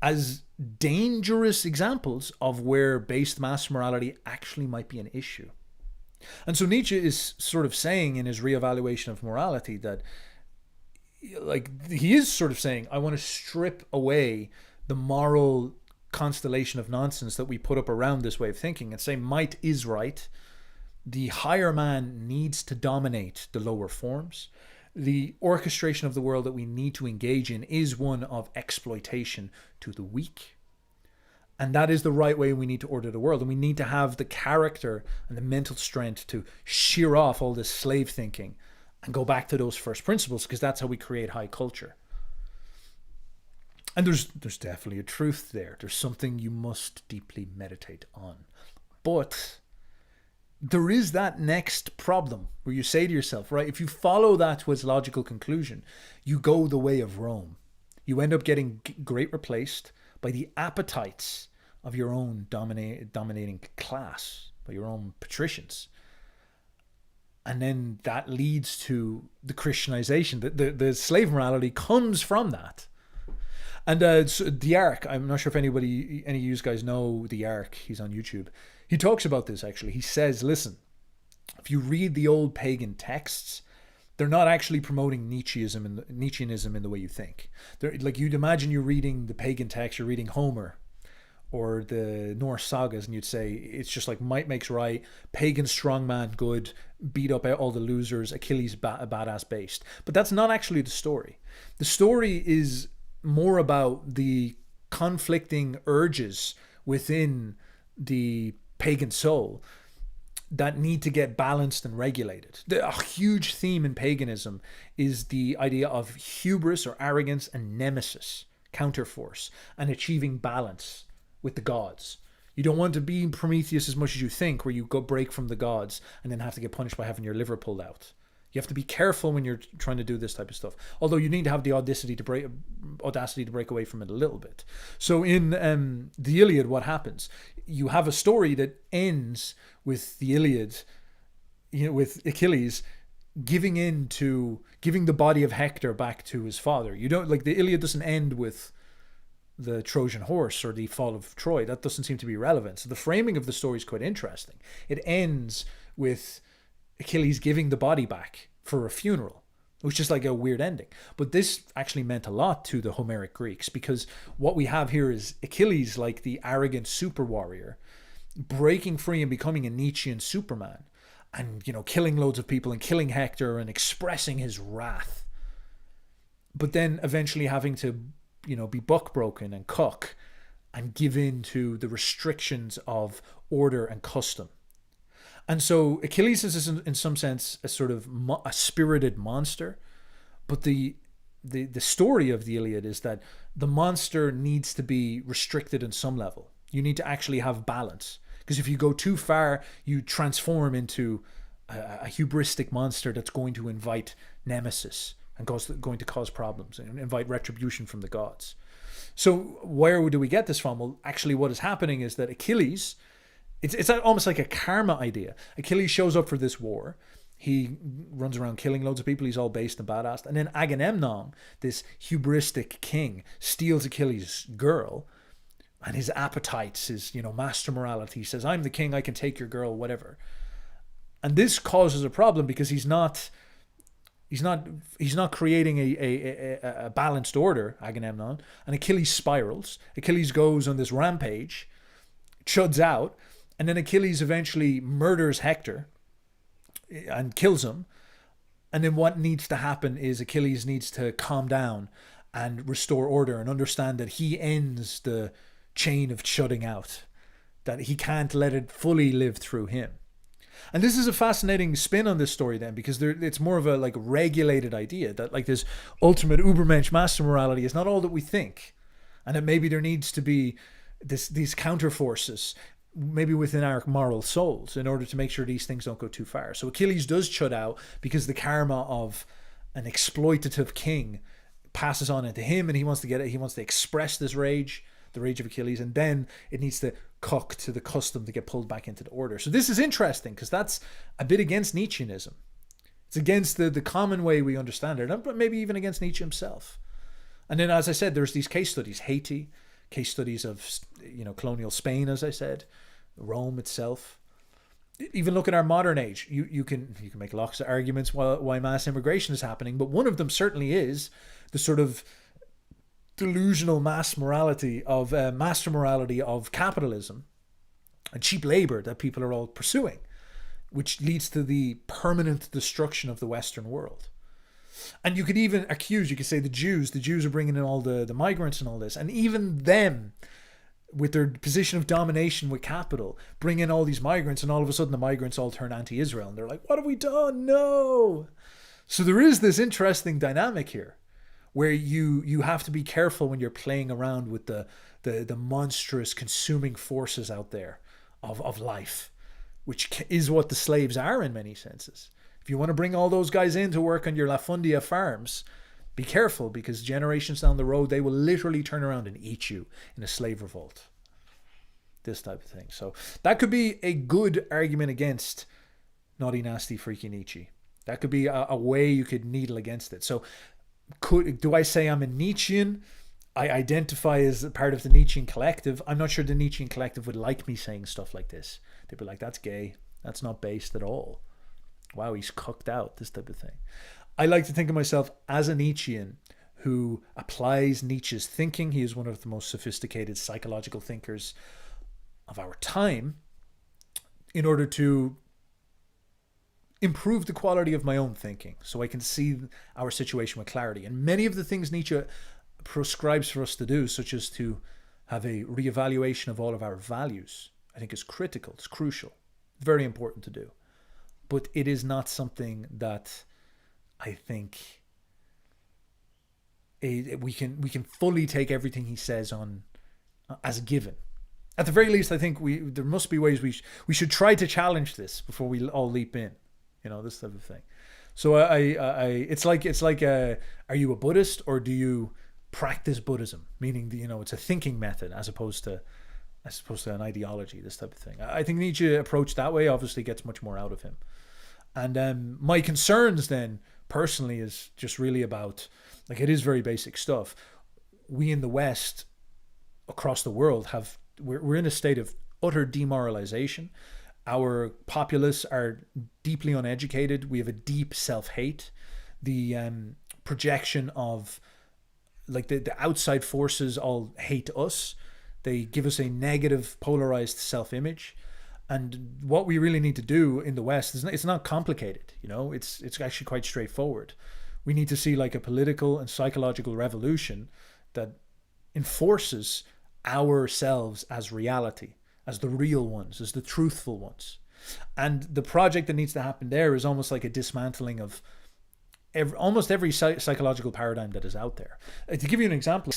as dangerous examples of where based mass morality actually might be an issue. And so Nietzsche is sort of saying in his reevaluation of morality that, like, he is sort of saying, I want to strip away the moral constellation of nonsense that we put up around this way of thinking and say might is right. The higher man needs to dominate the lower forms. The orchestration of the world that we need to engage in is one of exploitation to the weak. And that is the right way we need to order the world. And we need to have the character and the mental strength to shear off all this slave thinking and go back to those first principles, because that's how we create high culture. And there's definitely a truth there. There's something you must deeply meditate on. But there is that next problem where you say to yourself, right, if you follow that to its logical conclusion, you go the way of Rome. You end up getting great replaced by the appetites of your own dominating class, by your own patricians. And then that leads to the Christianization. The slave morality comes from that. And so the Ark, I'm not sure if any of you guys know the Ark. He's on YouTube. He talks about this, actually. He says, listen, if you read the old pagan texts, they're not actually promoting Nietzscheanism in the way you think. They're, like, you'd imagine you're reading the pagan text, you're reading Homer or the Norse sagas, and you'd say it's just like might makes right, pagan strongman good, beat up all the losers, Achilles badass based. But that's not actually the story. The story is more about the conflicting urges within the pagan soul that need to get balanced and regulated. A huge theme in paganism is the idea of hubris or arrogance and nemesis, counterforce, and achieving balance with the gods. You don't want to be Prometheus as much as you think, where you go break from the gods and then have to get punished by having your liver pulled out. You have to be careful when you're trying to do this type of stuff. Although you need to have the audacity to break away from it a little bit. So in the Iliad, what happens? You have a story that ends with the Iliad, with Achilles giving the body of Hector back to his father. You don't, like, the Iliad doesn't end with the Trojan horse or the fall of Troy. That doesn't seem to be relevant. So the framing of the story is quite interesting. It ends with Achilles giving the body back for a funeral, which is like a weird ending. But this actually meant a lot to the Homeric Greeks, because what we have here is Achilles, like the arrogant super warrior, breaking free and becoming a Nietzschean Superman, and, killing loads of people and killing Hector and expressing his wrath. But then eventually having to, be buck-broken and cuck and give in to the restrictions of order and custom. And so Achilles is, in some sense, a sort of a spirited monster. But the story of the Iliad is that the monster needs to be restricted in some level. You need to actually have balance. Because if you go too far, you transform into a hubristic monster that's going to invite nemesis and going to cause problems and invite retribution from the gods. So where do we get this from? Well, actually what is happening is that Achilles, it's almost like a karma idea. Achilles shows up for this war. He runs around killing loads of people. He's all based and badass. And then Agamemnon, this hubristic king, steals Achilles' girl. And his appetites, his, master morality. He says, I'm the king, I can take your girl, whatever. And this causes a problem because he's not creating a balanced order, Agamemnon. And Achilles spirals. Achilles goes on this rampage, chuds out, and then Achilles eventually murders Hector and kills him. And then what needs to happen is Achilles needs to calm down and restore order and understand that he ends the chain of shutting out, that he can't let it fully live through him. And this is a fascinating spin on this story then, because it's more of a like regulated idea that like this ultimate Ubermensch master morality is not all that we think, and that maybe there needs to be these counter forces maybe within our moral souls in order to make sure these things don't go too far. So Achilles does chud out because the karma of an exploitative king passes on into him, and he wants to get it. He wants to express this rage, the rage of Achilles, and then it needs to cock to the custom to get pulled back into the order. So this is interesting because that's a bit against Nietzscheanism. It's against the common way we understand it, but maybe even against Nietzsche himself. And then, as I said, there's these case studies, Haiti, case studies of colonial Spain, as I said, Rome itself. even look at our modern age. You can make lots of arguments why mass immigration is happening, but one of them certainly is the sort of delusional master morality of capitalism and cheap labor that people are all pursuing, which leads to the permanent destruction of the Western world. And you could even you could say the Jews are bringing in all the migrants and all this, and even them, with their position of domination with capital, bring in all these migrants, and all of a sudden the migrants all turn anti-Israel, and they're like, what have we done? No. So there is this interesting dynamic here, where you have to be careful when you're playing around with the monstrous consuming forces out there of life, which is what the slaves are in many senses. If you want to bring all those guys in to work on your La Fundia farms, be careful, because generations down the road, they will literally turn around and eat you in a slave revolt. This type of thing. So that could be a good argument against naughty, nasty, freaky Nietzsche. That could be a way you could needle against it. So do I say I'm a Nietzschean? I identify as a part of the Nietzschean collective. I'm not sure the Nietzschean collective would like me saying stuff like this. They'd be like, that's gay. That's not based at all. Wow, he's cooked out, this type of thing. I like to think of myself as a Nietzschean who applies Nietzsche's thinking. He is one of the most sophisticated psychological thinkers of our time, in order to improve the quality of my own thinking, so I can see our situation with clarity. And many of the things Nietzsche prescribes for us to do, such as to have a reevaluation of all of our values, I think is critical. It's crucial. Very important to do. But it is not something that I think we can fully take everything he says on as a given. At the very least, I think there must be ways we should try to challenge this before we all leap in. This type of thing. So it's like are you a Buddhist, or do you practice Buddhism? Meaning, it's a thinking method as opposed to an ideology. This type of thing. I think Nietzsche approached that way obviously gets much more out of him. And my concerns then personally is just really about, it is very basic stuff. We in the West, across the world, we're in a state of utter demoralization. Our populace are deeply uneducated. We have a deep self-hate. The projection of the outside forces all hate us. They give us a negative, polarized self-image. And what we really need to do in the West is it's not complicated. It's actually quite straightforward. We need to see a political and psychological revolution that enforces ourselves as reality, as the real ones, as the truthful ones. And the project that needs to happen there is almost like a dismantling of almost every psychological paradigm that is out there. To give you an example,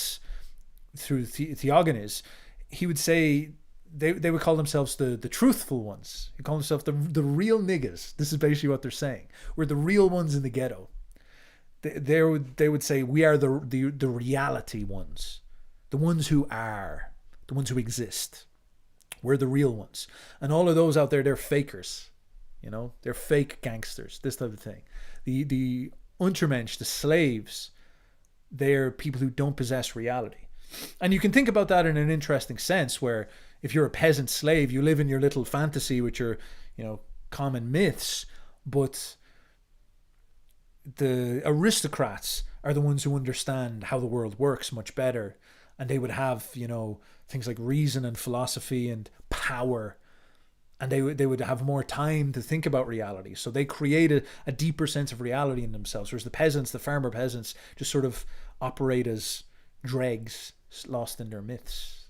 through Theognis, he would say they would call themselves the truthful ones. He called themselves the real niggas. This is basically what they're saying. We're the real ones in the ghetto. They would say we are the reality ones, the ones who are, the ones who exist. We're the real ones. And all of those out there, they're fakers. They're fake gangsters, this type of thing. The Untermensch, the slaves, they're people who don't possess reality. And you can think about that in an interesting sense, where if you're a peasant slave, you live in your little fantasy with your, common myths, but the aristocrats are the ones who understand how the world works much better. And they would have, things like reason and philosophy and power. And they would have more time to think about reality. So they created a deeper sense of reality in themselves. Whereas the farmer peasants, just sort of operate as dregs lost in their myths.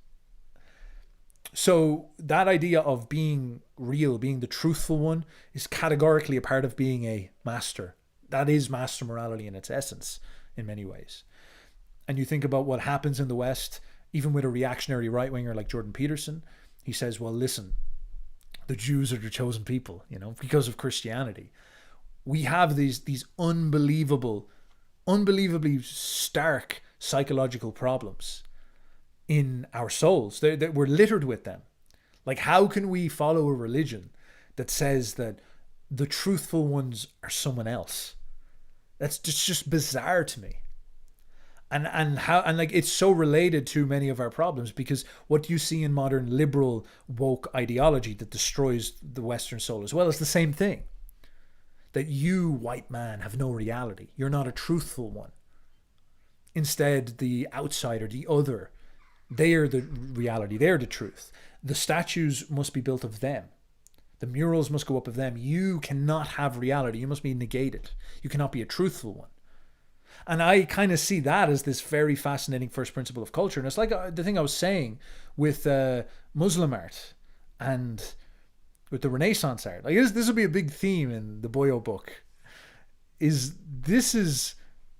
So that idea of being real, being the truthful one, is categorically a part of being a master. That is master morality in its essence, in many ways. And you think about what happens in the West, even with a reactionary right-winger like Jordan Peterson, he says, well, listen, the Jews are the chosen people, because of Christianity. We have these unbelievably stark psychological problems in our souls. We're littered with them. How can we follow a religion that says that the truthful ones are someone else? That's just bizarre to me. And like it's so related to many of our problems, because what do you see in modern liberal woke ideology that destroys the Western soul as well? It's the same thing. That you, white man, have no reality. You're not a truthful one. Instead, the outsider, the other, they are the reality. They're the truth. The statues must be built of them. The murals must go up of them. You cannot have reality. You must be negated. You cannot be a truthful one. And I kind of see that as this very fascinating first principle of culture. And it's like the thing I was saying with Muslim art and with the Renaissance art. Like this will be a big theme in the Boyo book. This is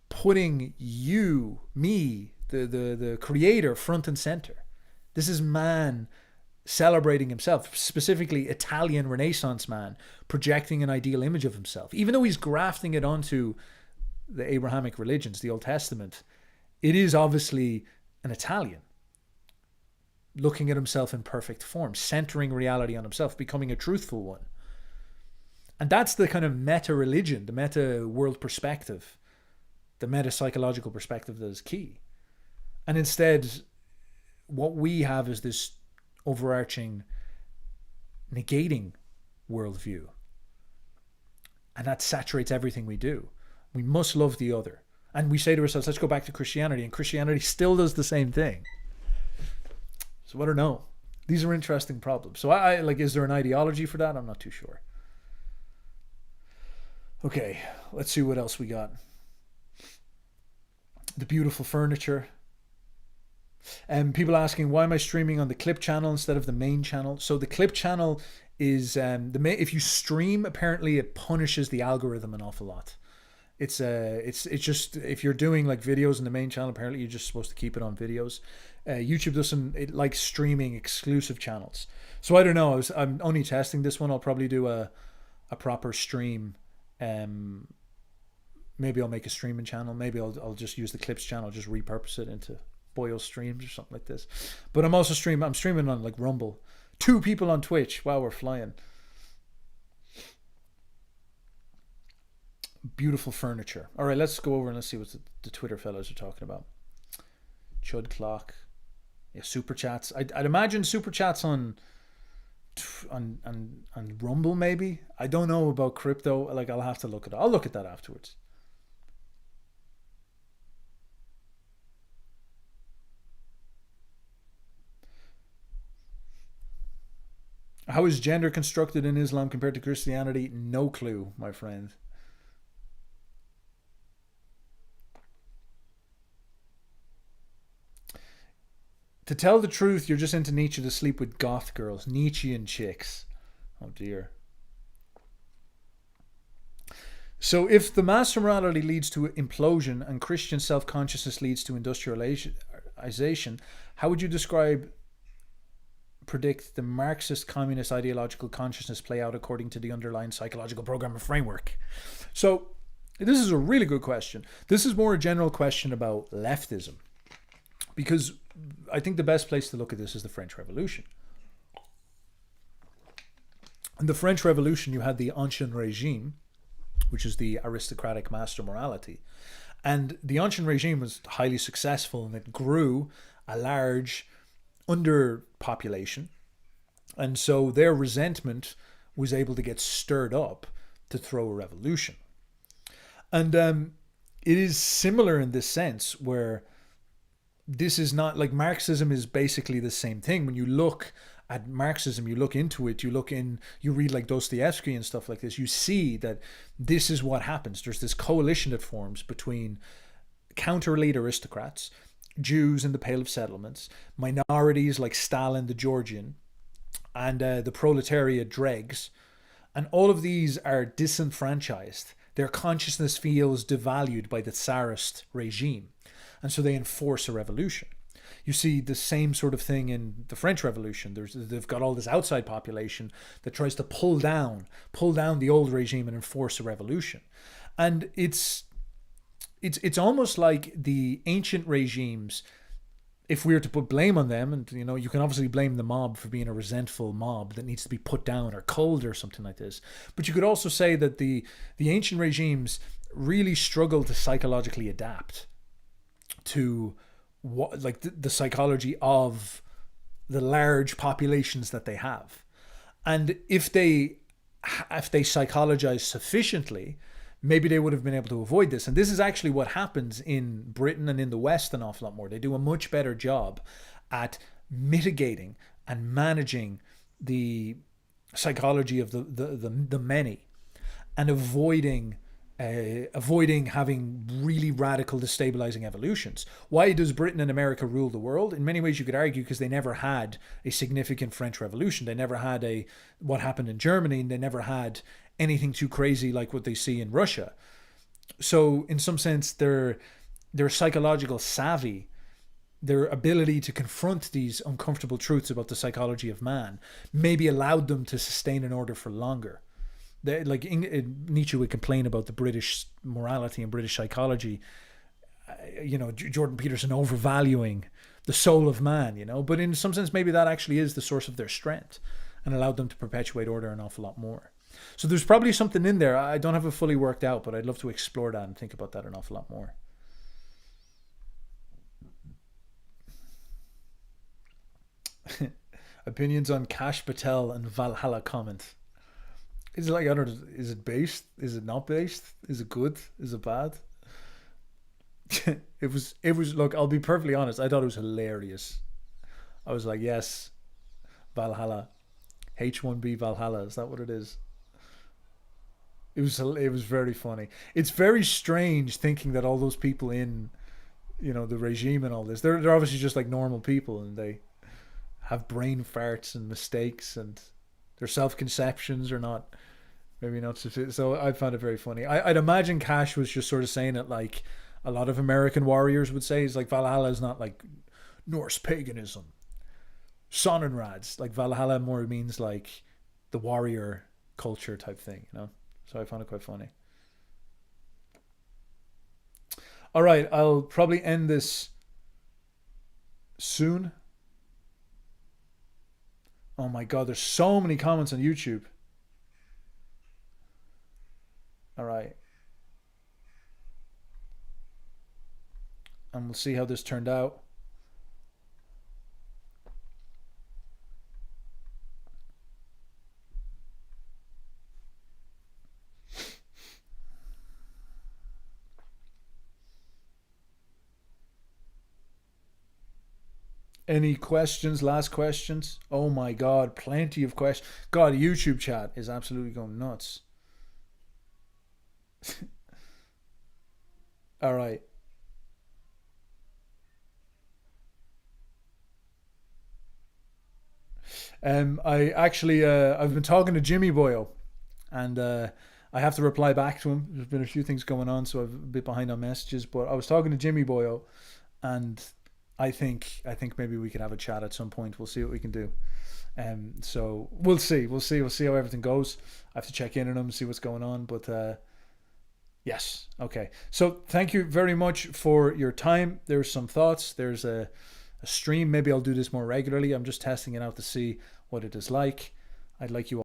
putting you, me, the creator front and center. This is man celebrating himself, specifically Italian Renaissance man projecting an ideal image of himself. Even though he's grafting it onto the Abrahamic religions, the Old Testament, it is obviously an Italian looking at himself in perfect form, centering reality on himself, becoming a truthful one. And that's the kind of meta-religion, the meta-world perspective, the meta-psychological perspective that is key. And instead, what we have is this overarching negating worldview. And that saturates everything we do. We must love the other. And we say to ourselves, let's go back to Christianity. And Christianity still does the same thing. So I don't know. These are interesting problems. So I like, is there an ideology for that? I'm not too sure. Okay, let's see what else we got. The beautiful furniture. And people asking, why am I streaming on the clip channel instead of the main channel? So the clip channel is if you stream, apparently it punishes the algorithm an awful lot. It's just, if you're doing like videos in the main channel, apparently you're just supposed to keep it on videos. YouTube doesn't, it likes streaming exclusive channels. So I don't know. I'm only testing this one. I'll probably do a proper stream. Maybe I'll make a streaming channel. Maybe I'll just use the clips channel, just repurpose it into Boyle streams or something like this. But I'm also streaming. I'm streaming on like Rumble. 2 people on Twitch. Wow, we're flying. Beautiful furniture. All right, let's go over and let's see what the Twitter fellows are talking about. Chud clock. Yeah, super chats. I'd imagine super chats on Rumble maybe. I don't know about crypto. Like I'll have to look at it. I'll look at that afterwards. How is gender constructed in Islam compared to Christianity? No clue, my friend. To tell the truth, you're just into Nietzsche to sleep with goth girls. Nietzschean chicks. Oh dear. So if the master morality leads to implosion and Christian self-consciousness leads to industrialization, how would you predict the Marxist communist ideological consciousness play out according to the underlying psychological program or framework? So this is a really good question. This is more a general question about leftism, because I think the best place to look at this is the French Revolution. In the French Revolution, you had the Ancien Regime, which is the aristocratic master morality. And the Ancien Regime was highly successful and it grew a large underpopulation. And so their resentment was able to get stirred up to throw a revolution. And it is similar in this sense where this is not like Marxism is basically the same thing. When you look at Marxism, you look into it, you read like Dostoevsky and stuff like this, you see that this is what happens. There's this coalition that forms between counter-elite aristocrats, Jews in the Pale of Settlements, minorities like Stalin the Georgian, and the proletariat dregs. And all of these are disenfranchised. Their consciousness feels devalued by the Tsarist regime. And so they enforce a revolution. You see the same sort of thing in the French Revolution. They've got all this outside population that tries to pull down the old regime and enforce a revolution. And it's almost like the ancient regimes, if we were to put blame on them, and you know, you can obviously blame the mob for being a resentful mob that needs to be put down or culled or something like this. But you could also say that the ancient regimes really struggled to psychologically adapt to what, like the psychology of the large populations that they have. And if they psychologize sufficiently, maybe they would have been able to avoid this. And this is actually what happens in Britain and in the West an awful lot more. They do a much better job at mitigating and managing the psychology of the many, and avoiding having really radical destabilizing evolutions. Why does Britain and America rule the world? In many ways you could argue because they never had a significant French Revolution. They never had what happened in Germany, and they never had anything too crazy like what they see in Russia. So in some sense their psychological savvy, their ability to confront these uncomfortable truths about the psychology of man, maybe allowed them to sustain an order for longer. Like Nietzsche would complain about the British morality and British psychology, Jordan Peterson overvaluing the soul of man, but in some sense maybe that actually is the source of their strength and allowed them to perpetuate order an awful lot more. So there's probably something in there. I don't have it fully worked out, but I'd love to explore that and think about that an awful lot more. Opinions on Kash Patel and Valhalla comment. Is it like, I don't know, is it based? Is it not based? Is it good? Is it bad? It was look, I'll be perfectly honest, I thought it was hilarious. I was like, yes, Valhalla. H1B Valhalla, is that what it is? It was very funny. It's very strange thinking that all those people in, the regime and all this, they're obviously just like normal people, and they have brain farts and mistakes, and their self-conceptions are not, maybe not sufficient. So I found it very funny. I'd imagine Cash was just sort of saying it like a lot of American warriors would say. It's like Valhalla is not like Norse paganism, Sonnenrads. Like Valhalla more means like the warrior culture type thing. So I found it quite funny. All right, I'll probably end this soon. Oh my god, there's so many comments on YouTube. All right. And we'll see how this turned out. Any questions? Last questions? Oh my god, plenty of questions. God, YouTube chat is absolutely going nuts. All right. I actually I've been talking to Jimmy Boyo, and I have to reply back to him. There's been a few things going on, so I'm a bit behind on messages. But I was talking to Jimmy Boyo, and I think maybe we could have a chat at some point. We'll see what we can do. So we'll see how everything goes. I have to check in on him, see what's going on. But yes, okay. So thank you very much for your time. There's some thoughts. There's a stream. Maybe I'll do this more regularly. I'm just testing it out to see what it is like. I'd like you all